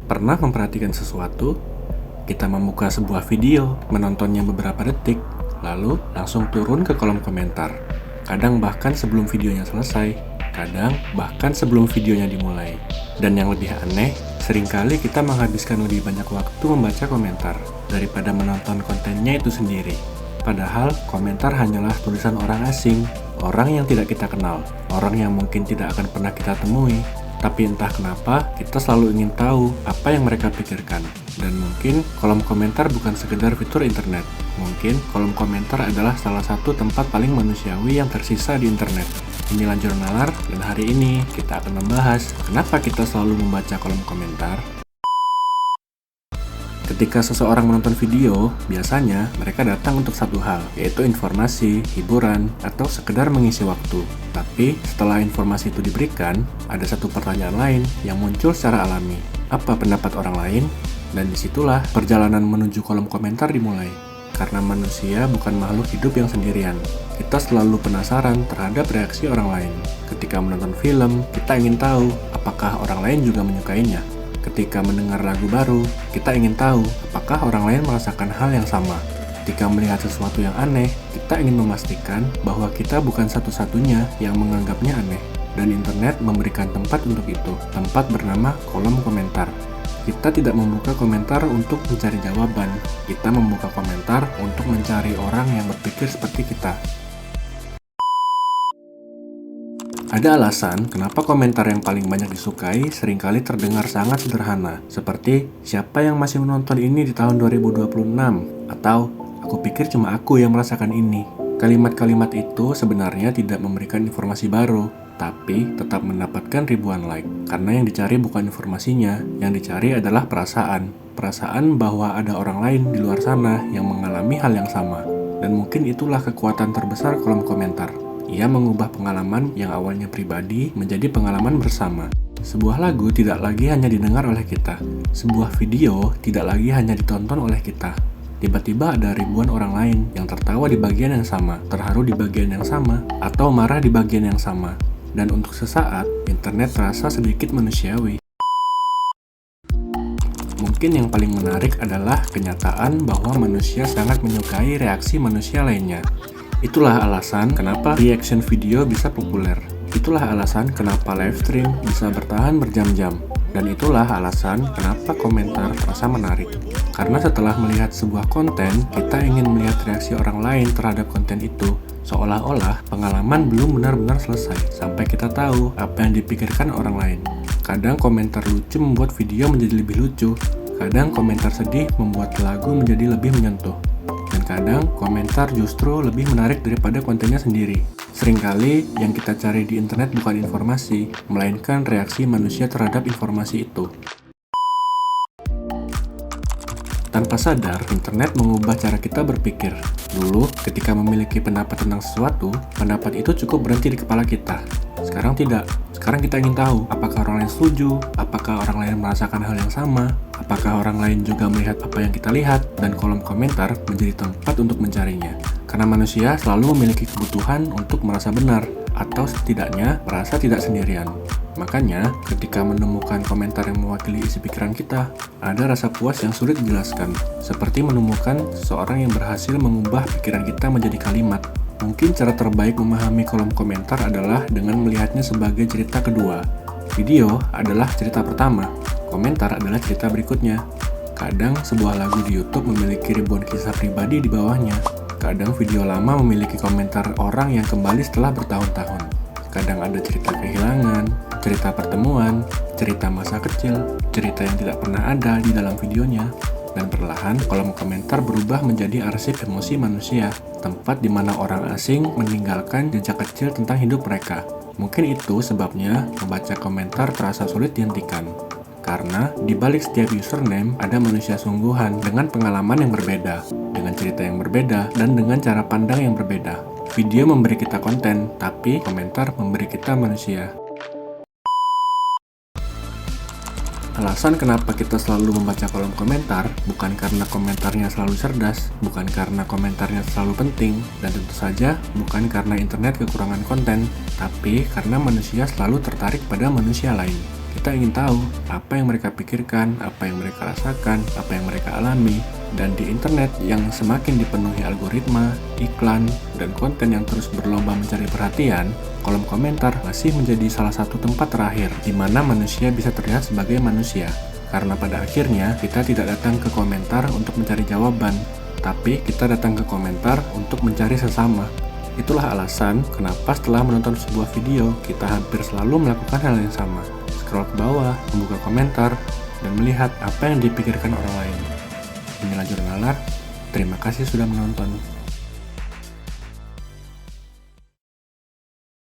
Pernah memperhatikan sesuatu? Kita membuka sebuah video, menontonnya beberapa detik, lalu langsung turun ke kolom komentar. Kadang bahkan sebelum videonya selesai, kadang bahkan sebelum videonya dimulai. Dan yang lebih aneh, seringkali kita menghabiskan lebih banyak waktu membaca komentar daripada menonton kontennya itu sendiri. Padahal komentar hanyalah tulisan orang asing, orang yang tidak kita kenal, orang yang mungkin tidak akan pernah kita temui. Tapi entah kenapa, kita selalu ingin tahu apa yang mereka pikirkan. Dan mungkin kolom komentar bukan sekedar fitur internet. Mungkin kolom komentar adalah salah satu tempat paling manusiawi yang tersisa di internet. Inilah Jurnalar, dan hari ini kita akan membahas kenapa kita selalu membaca kolom komentar. Ketika seseorang menonton video, biasanya mereka datang untuk satu hal, yaitu informasi, hiburan, atau sekedar mengisi waktu. Tapi, setelah informasi itu diberikan, ada satu pertanyaan lain yang muncul secara alami. Apa pendapat orang lain? Dan disitulah perjalanan menuju kolom komentar dimulai. Karena manusia bukan makhluk hidup yang sendirian. Kita selalu penasaran terhadap reaksi orang lain. Ketika menonton film, kita ingin tahu apakah orang lain juga menyukainya. Ketika mendengar lagu baru, kita ingin tahu apakah orang lain merasakan hal yang sama. Ketika melihat sesuatu yang aneh, kita ingin memastikan bahwa kita bukan satu-satunya yang menganggapnya aneh. Dan internet memberikan tempat untuk itu, tempat bernama kolom komentar. Kita tidak membuka komentar untuk mencari jawaban, kita membuka komentar untuk mencari orang yang berpikir seperti kita. Ada alasan kenapa komentar yang paling banyak disukai seringkali terdengar sangat sederhana, seperti siapa yang masih menonton ini di tahun 2026, atau aku pikir cuma aku yang merasakan ini. Kalimat-kalimat itu sebenarnya tidak memberikan informasi baru, tapi tetap mendapatkan ribuan like, karena yang dicari bukan informasinya, yang dicari adalah perasaan. Perasaan bahwa ada orang lain di luar sana yang mengalami hal yang sama, dan mungkin itulah kekuatan terbesar kolom komentar. Ia mengubah pengalaman yang awalnya pribadi menjadi pengalaman bersama. Sebuah lagu tidak lagi hanya didengar oleh kita. Sebuah video tidak lagi hanya ditonton oleh kita. Tiba-tiba ada ribuan orang lain yang tertawa di bagian yang sama, terharu di bagian yang sama, atau marah di bagian yang sama. Dan untuk sesaat, internet terasa sedikit manusiawi. Mungkin yang paling menarik adalah kenyataan bahwa manusia sangat menyukai reaksi manusia lainnya. Itulah alasan kenapa reaction video bisa populer. Itulah alasan kenapa live stream bisa bertahan berjam-jam. Dan itulah alasan kenapa komentar terasa menarik. Karena setelah melihat sebuah konten, kita ingin melihat reaksi orang lain terhadap konten itu. Seolah-olah pengalaman belum benar-benar selesai sampai kita tahu apa yang dipikirkan orang lain. Kadang komentar lucu membuat video menjadi lebih lucu. Kadang komentar sedih membuat lagu menjadi lebih menyentuh. Dan kadang komentar justru lebih menarik daripada kontennya sendiri. Seringkali yang kita cari di internet bukan informasi, melainkan reaksi manusia terhadap informasi itu. Tanpa sadar, internet mengubah cara kita berpikir. Dulu, ketika memiliki pendapat tentang sesuatu, pendapat itu cukup berhenti di kepala kita. Sekarang tidak. Sekarang kita ingin tahu apakah orang lain setuju, apakah orang lain merasakan hal yang sama, apakah orang lain juga melihat apa yang kita lihat, dan kolom komentar menjadi tempat untuk mencarinya. Karena manusia selalu memiliki kebutuhan untuk merasa benar, atau setidaknya merasa tidak sendirian. Makanya, ketika menemukan komentar yang mewakili isi pikiran kita, ada rasa puas yang sulit dijelaskan, seperti menemukan seseorang yang berhasil mengubah pikiran kita menjadi kalimat. Mungkin cara terbaik memahami kolom komentar adalah dengan melihatnya sebagai cerita kedua. Video adalah cerita pertama, komentar adalah cerita berikutnya. Kadang sebuah lagu di YouTube memiliki ribuan kisah pribadi di bawahnya. Kadang video lama memiliki komentar orang yang kembali setelah bertahun-tahun. Kadang ada cerita kehilangan, cerita pertemuan, cerita masa kecil, cerita yang tidak pernah ada di dalam videonya. Dan perlahan, kolom komentar berubah menjadi arsip emosi manusia, tempat di mana orang asing meninggalkan jejak kecil tentang hidup mereka. Mungkin itu sebabnya membaca komentar terasa sulit dihentikan. Karena di balik setiap username ada manusia sungguhan dengan pengalaman yang berbeda, dengan cerita yang berbeda, dan dengan cara pandang yang berbeda. Video memberi kita konten, tapi komentar memberi kita manusia. Alasan kenapa kita selalu membaca kolom komentar bukan karena komentarnya selalu cerdas, bukan karena komentarnya selalu penting, dan tentu saja bukan karena internet kekurangan konten, tapi karena manusia selalu tertarik pada manusia lain. Kita ingin tahu apa yang mereka pikirkan, apa yang mereka rasakan, apa yang mereka alami. Dan di internet yang semakin dipenuhi algoritma, iklan, dan konten yang terus berlomba mencari perhatian, kolom komentar masih menjadi salah satu tempat terakhir di mana manusia bisa terlihat sebagai manusia. Karena pada akhirnya kita tidak datang ke komentar untuk mencari jawaban, tapi kita datang ke komentar untuk mencari sesama. Itulah alasan kenapa setelah menonton sebuah video, kita hampir selalu melakukan hal yang sama. Scroll ke bawah, membuka komentar, dan melihat apa yang dipikirkan orang lain. Inilah Jurnalar, terima kasih sudah menonton.